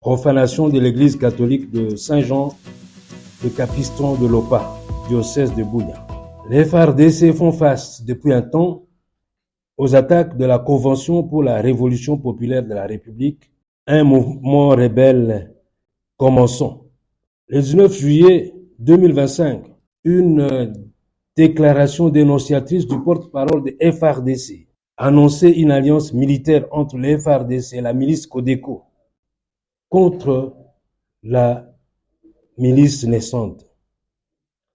profanation de l'église catholique de Saint-Jean de Capiston de Lopa, diocèse de Bunia. Les FARDC font face depuis un temps aux attaques de la Convention pour la Révolution populaire de la République, un mouvement rebelle commençant. Le 19 juillet 2025, une déclaration dénonciatrice du porte-parole de FARDC annonçait une alliance militaire entre les FARDC et la milice Codeco contre la milice naissante.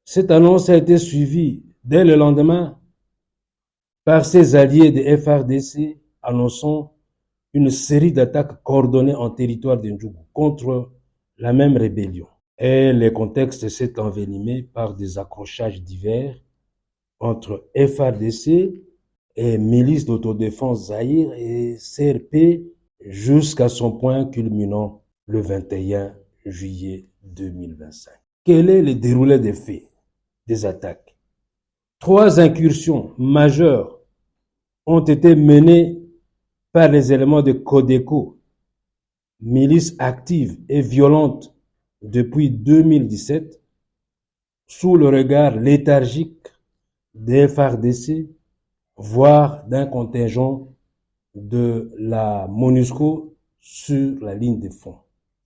Cette annonce a été suivie dès le lendemain par ses alliés de FARDC annonçant une série d'attaques coordonnées en territoire de Ndjougou contre la même rébellion. Et le contexte s'est envenimé par des accrochages divers entre FARDC et milices d'autodéfense Zaïre et CRP jusqu'à son point culminant le 21 juillet 2025. Quel est le déroulé des faits, des attaques? 3 incursions majeures ont été menées par les éléments de Codeco, milice active et violente depuis 2017, sous le regard léthargique des FARDC, voire d'un contingent de la MONUSCO sur la ligne de front.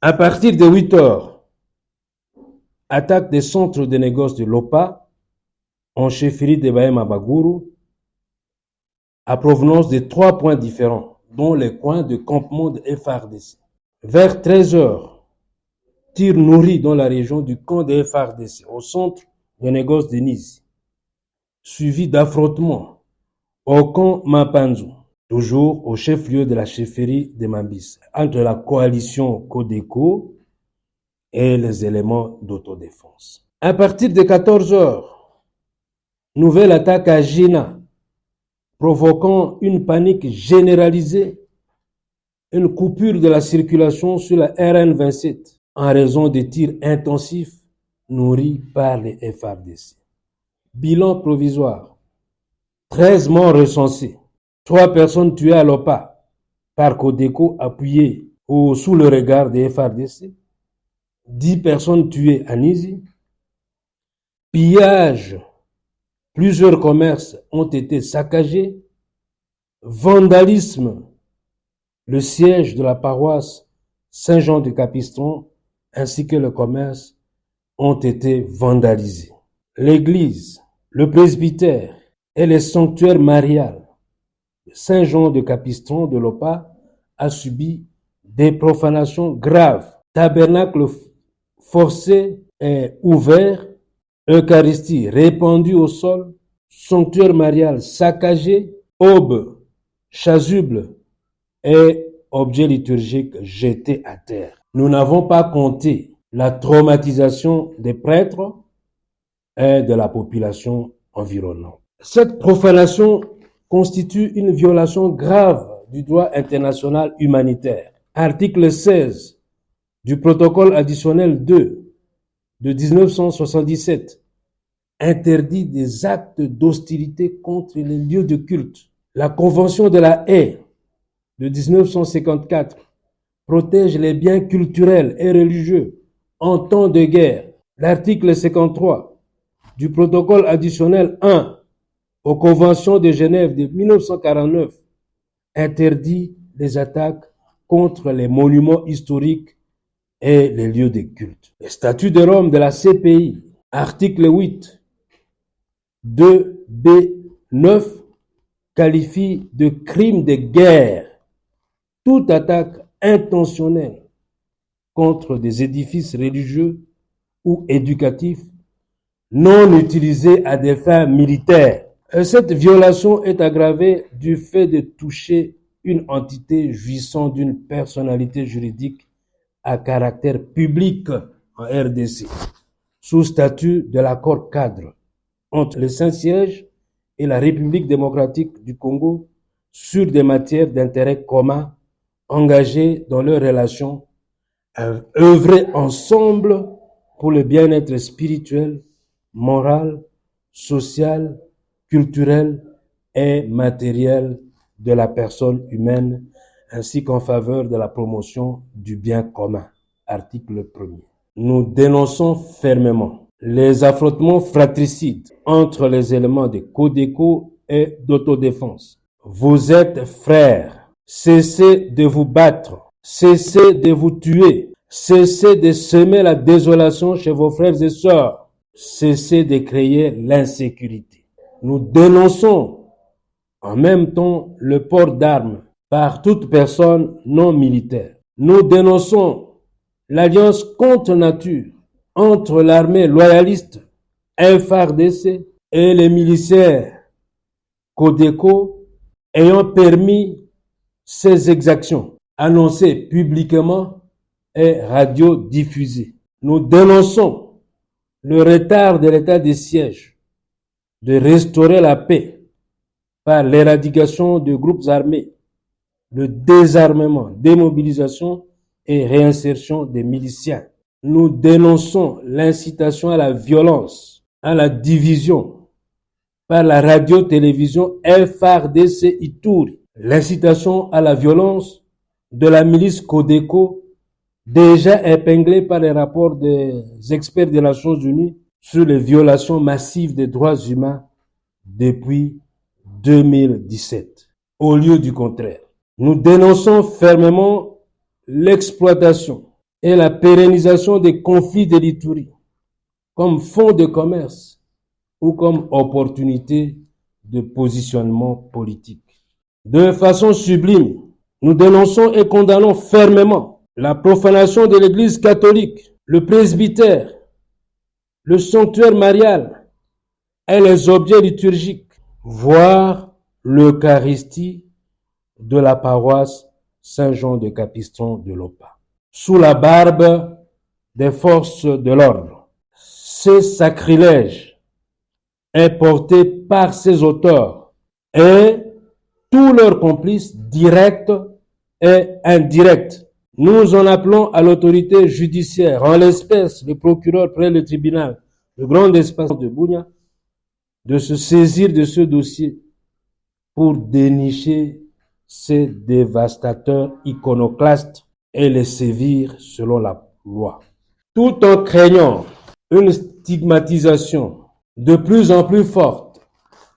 À partir de 8 heures, attaque des centres de négoce de Lopa, en chefferie de Bahema Baguru, à provenance de 3 points différents, dont les coins de campement de FARDC. Vers 13 heures, tir nourri dans la région du camp de FARDC, au centre de négoce de Nizi, suivi d'affrontements au camp Mapanzu, toujours au chef-lieu de la chefferie de Mambis, entre la coalition Codeco et les éléments d'autodéfense. À partir de 14 heures, nouvelle attaque à Jina, provoquant une panique généralisée, une coupure de la circulation sur la RN27 en raison des tirs intensifs nourris par les FARDC. Bilan provisoire, 13 morts recensés, 3 personnes tuées à Lopa par Codeco appuyées ou sous le regard des FARDC, 10 personnes tuées à Nizi, pillage, plusieurs commerces ont été saccagés, vandalisme, le siège de la paroisse Saint-Jean de Capiston ainsi que le commerce ont été vandalisés. L'église, le presbytère et les sanctuaires mariales de Saint-Jean de Capiston de Lopa a subi des profanations graves. Tabernacle forcé et ouvert, Eucharistie répandue au sol, sanctuaire marial saccagé, aube, chasuble et objets liturgiques jetés à terre. Nous n'avons pas compté la traumatisation des prêtres et de la population environnante. Cette profanation constitue une violation grave du droit international humanitaire. Article 16 du protocole additionnel 2 de 1977 interdit des actes d'hostilité contre les lieux de culte. La Convention de la Haye de 1954 protège les biens culturels et religieux en temps de guerre. L'article 53 du protocole additionnel 1 aux conventions de Genève de 1949 interdit les attaques contre les monuments historiques et les lieux de culte. Le statut de Rome de la CPI, article 8, 2B9, qualifie de crime de guerre toute attaque intentionnelle contre des édifices religieux ou éducatifs non utilisés à des fins militaires. Cette violation est aggravée du fait de toucher une entité jouissant d'une personnalité juridique à caractère public en RDC, sous statut de l'accord cadre entre le Saint-Siège et la République démocratique du Congo sur des matières d'intérêt commun engagés dans leurs relations à œuvrer ensemble pour le bien-être spirituel, moral, social, culturel et matériel de la personne humaine ainsi qu'en faveur de la promotion du bien commun. Article 1er. Nous dénonçons fermement les affrontements fratricides entre les éléments de Codeco et d'autodéfense. Vous êtes frères. Cessez de vous battre. Cessez de vous tuer. Cessez de semer la désolation chez vos frères et sœurs. Cessez de créer l'insécurité. Nous dénonçons en même temps le port d'armes par toute personne non militaire. Nous dénonçons l'alliance contre nature entre l'armée loyaliste FARDC et les militaires Codeco ayant permis ces exactions annoncées publiquement et radiodiffusées. Nous dénonçons le retard de l'état de siège de restaurer la paix par l'éradication de groupes armés, le désarmement, démobilisation et réinsertion des miliciens. Nous dénonçons l'incitation à la violence, à la division par la radio-télévision FARDC Ituri, l'incitation à la violence de la milice Codeco, déjà épinglée par les rapports des experts des Nations Unies sur les violations massives des droits humains depuis 2017. Au lieu du contraire, nous dénonçons fermement l'exploitation et la pérennisation des conflits de l'Ituri comme fonds de commerce ou comme opportunité de positionnement politique. De façon sublime, nous dénonçons et condamnons fermement la profanation de l'Église catholique, le presbytère, le sanctuaire marial et les objets liturgiques, voire l'Eucharistie de la paroisse Saint-Jean de Capiston de Lopa, sous la barbe des forces de l'ordre. Ce sacrilège est porté par ses auteurs et tous leurs complices directs et indirects. Nous en appelons à l'autorité judiciaire, en l'espèce le procureur près le tribunal, le grand espace de Bunia, de se saisir de ce dossier pour dénicher ces dévastateurs iconoclastes et les sévir selon la loi. Tout en craignant une stigmatisation de plus en plus forte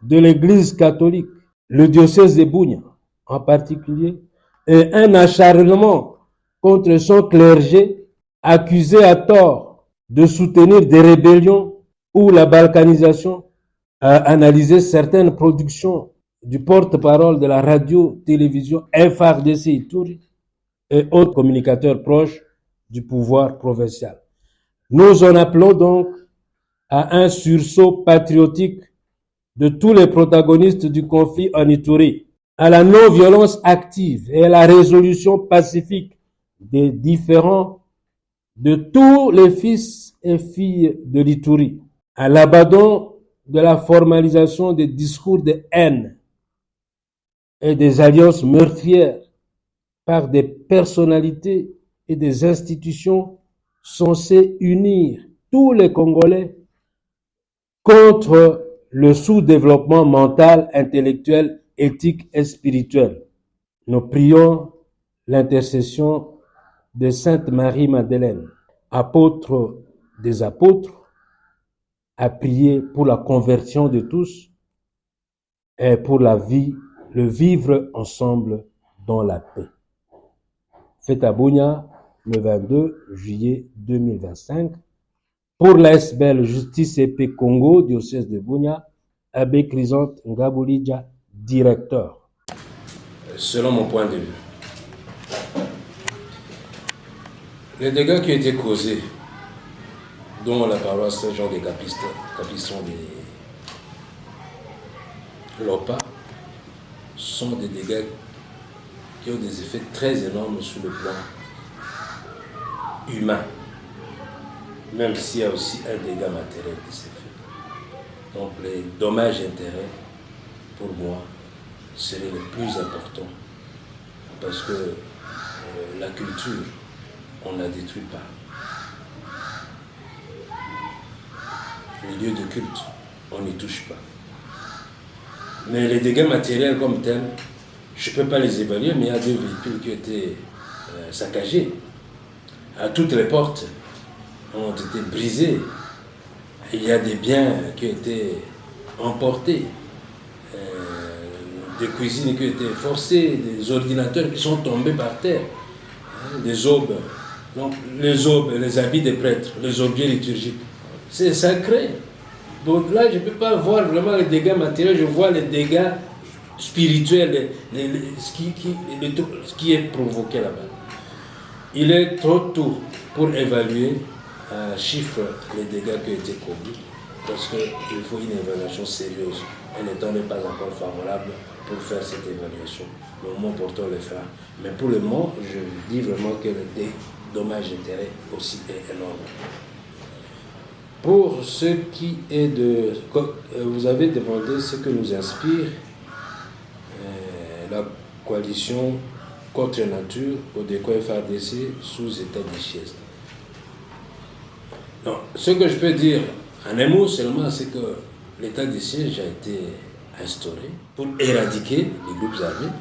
de l'Église catholique, le diocèse de Bunia en particulier, et un acharnement contre son clergé accusé à tort de soutenir des rébellions ou la balkanisation, a analysé certaines productions du porte-parole de la radio-télévision FARDC Ituri et autres communicateurs proches du pouvoir provincial. Nous en appelons donc à un sursaut patriotique de tous les protagonistes du conflit en Ituri, à la non-violence active et à la résolution pacifique des différends de tous les fils et filles de l'Ituri, à l'abandon de la formalisation des discours de haine et des alliances meurtrières par des personnalités et des institutions censées unir tous les Congolais contre le sous-développement mental, intellectuel, éthique et spirituel. Nous prions l'intercession de Sainte Marie-Madeleine, apôtre des apôtres, à prier pour la conversion de tous et pour la vie, le vivre ensemble dans la paix. Fête à Bunia, le 22 juillet 2025. Pour l'ASBL Justice et Paix Congo, diocèse de Bunia, Abbé Chrysanthe Ngabulidja, directeur. Selon mon point de vue, les dégâts qui ont été causés, dont la paroisse Saint-Jean de Capiston de Lopa, sont des dégâts qui ont des effets très énormes sur le plan humain, même s'il y a aussi un dégât matériel qui s'est fait. Donc les dommages et intérêts, pour moi, seraient les plus importants, parce que la culture, on ne la détruit pas. Les lieux de culte, on n'y touche pas. Mais les dégâts matériels comme tels, Je ne peux pas les évaluer, mais il y a 2 véhicules qui ont été saccagés. Toutes les portes ont été brisées. Il y a des biens qui ont été emportés, des cuisines qui ont été forcées, des ordinateurs qui sont tombés par terre, des aubes. Donc les aubes, les habits des prêtres, les objets liturgiques, c'est sacré. Donc là, je ne peux pas voir vraiment les dégâts matériels, je vois les dégâts spirituels, ce qui est provoqué là-bas. Il est trop tôt pour évaluer à chiffre les dégâts qui ont été commis, parce qu'il faut une évaluation sérieuse. Et le temps n'est pas encore favorable pour faire cette évaluation. Le moment porteur le fera. Mais pour le moment, je dis vraiment que le dommage d'intérêt aussi est énorme. Pour ce qui est de... Vous avez demandé ce que nous inspire la coalition contre nature au déco FARDC sous état de siège. Non, ce que je peux dire en un mot seulement, c'est que l'état de siège a été instauré pour éradiquer les groupes armés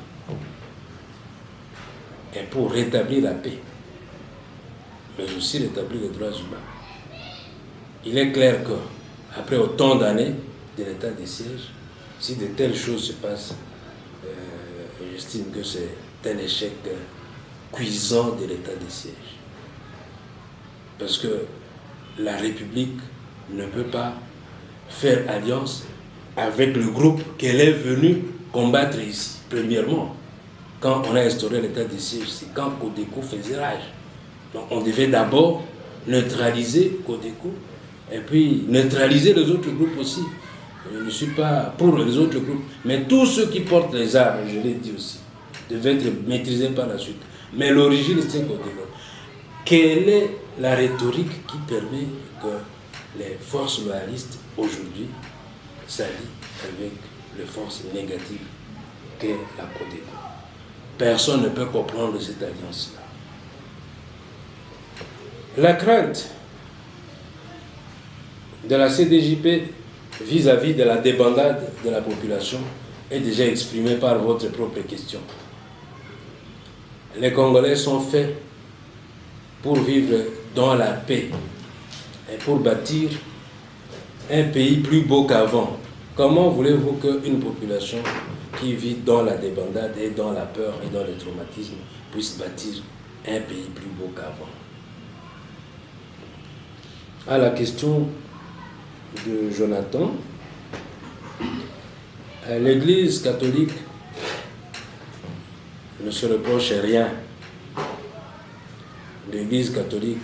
et pour rétablir la paix, mais aussi rétablir les droits humains. Il est clair qu'après autant d'années de l'état de siège, si de telles choses se passent, j'estime que c'est un échec cuisant de l'état de siège. Parce que la République ne peut pas faire alliance avec le groupe qu'elle est venue combattre ici. Premièrement, quand on a instauré l'état de siège, c'est quand Codeco faisait rage. Donc on devait d'abord neutraliser Codeco et puis neutraliser les autres groupes aussi. Je ne suis pas pour les autres groupes, mais tous ceux qui portent les armes, je l'ai dit aussi, devaient être maîtrisés par la suite. Mais l'origine, c'est Codeco. Quelle est la rhétorique qui permet que les forces loyalistes aujourd'hui s'allient avec les forces négatives qu'est la Codeco? Personne ne peut comprendre cette alliance-là. La crainte de la CDJP vis-à-vis de la débandade de la population est déjà exprimée par votre propre question. Les Congolais sont faits pour vivre dans la paix et pour bâtir un pays plus beau qu'avant. Comment voulez-vous qu'une population qui vit dans la débandade et dans la peur et dans le traumatisme puisse bâtir un pays plus beau qu'avant? À la question de Jonathan, l'Église catholique ne se reproche rien. L'Église catholique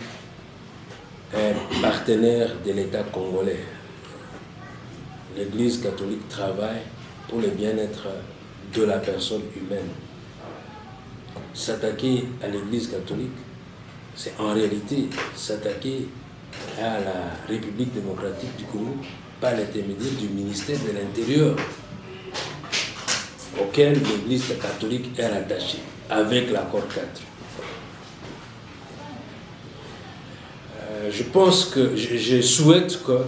est partenaire de l'État congolais. L'Église catholique travaille pour le bien-être de la personne humaine. S'attaquer à l'Église catholique, c'est en réalité s'attaquer à la République démocratique du Congo par l'intermédiaire du ministère de l'Intérieur, auquel l'Église catholique est rattachée, avec l'accord 4. Je pense que, je souhaite que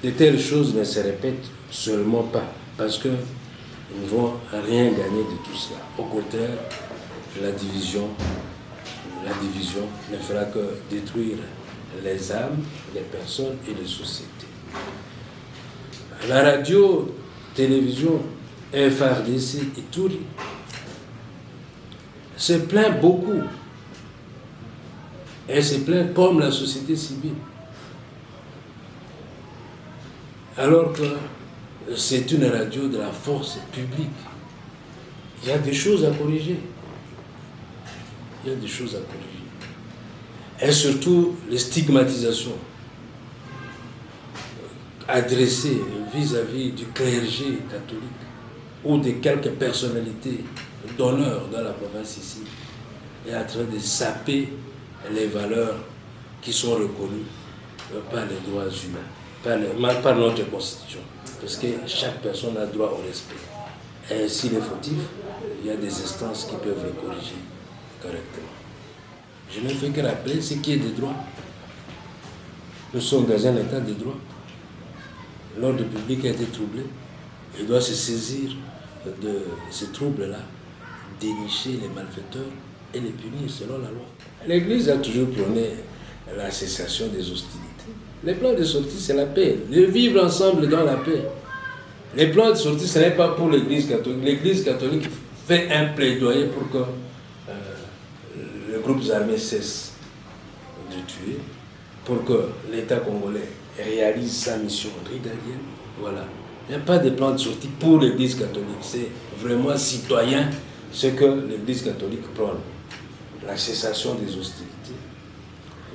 de telles choses ne se répètent seulement pas, parce que nous ne vont rien gagner de tout cela. Au contraire, la division ne fera que détruire les âmes, les personnes et les sociétés. La radio, télévision, FARDC et tout se plaint beaucoup. Elle se plaint comme la société civile. Alors que c'est une radio de la force publique. Il y a des choses à corriger. Il y a des choses à corriger. Et surtout, les stigmatisations adressées vis-à-vis du clergé catholique ou de quelques personnalités d'honneur dans la province ici est en train de saper les valeurs qui sont reconnues par les droits humains, par notre constitution. Parce que chaque personne a droit au respect. Et s'il est fautif, il y a des instances qui peuvent le corriger correctement. Je ne fais que rappeler ce qui est des droits. Nous sommes dans un état de droit. L'ordre public a été troublé. Il doit se saisir de ces troubles-là, dénicher les malfaiteurs et les punir selon la loi. L'Église a toujours prôné la cessation des hostilités. Les plans de sortie, c'est la paix, de vivre ensemble dans la paix. Les plans de sortie, ce n'est pas pour l'Église catholique. L'Église catholique fait un plaidoyer pour que le groupe armé cesse de tuer, pour que l'État congolais réalise sa mission régalienne. Voilà. Il n'y a pas de plan de sortie pour l'Église catholique. C'est vraiment citoyen ce que l'Église catholique prône. La cessation des hostilités,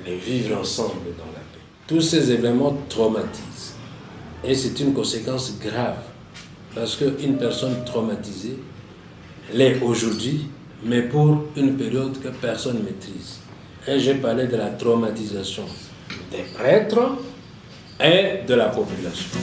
les vivre ensemble dans la paix. Tous ces événements traumatisent. Et c'est une conséquence grave. Parce qu'une personne traumatisée l'est aujourd'hui, mais pour une période que personne ne maîtrise. Et j'ai parlé de la traumatisation des prêtres et de la population.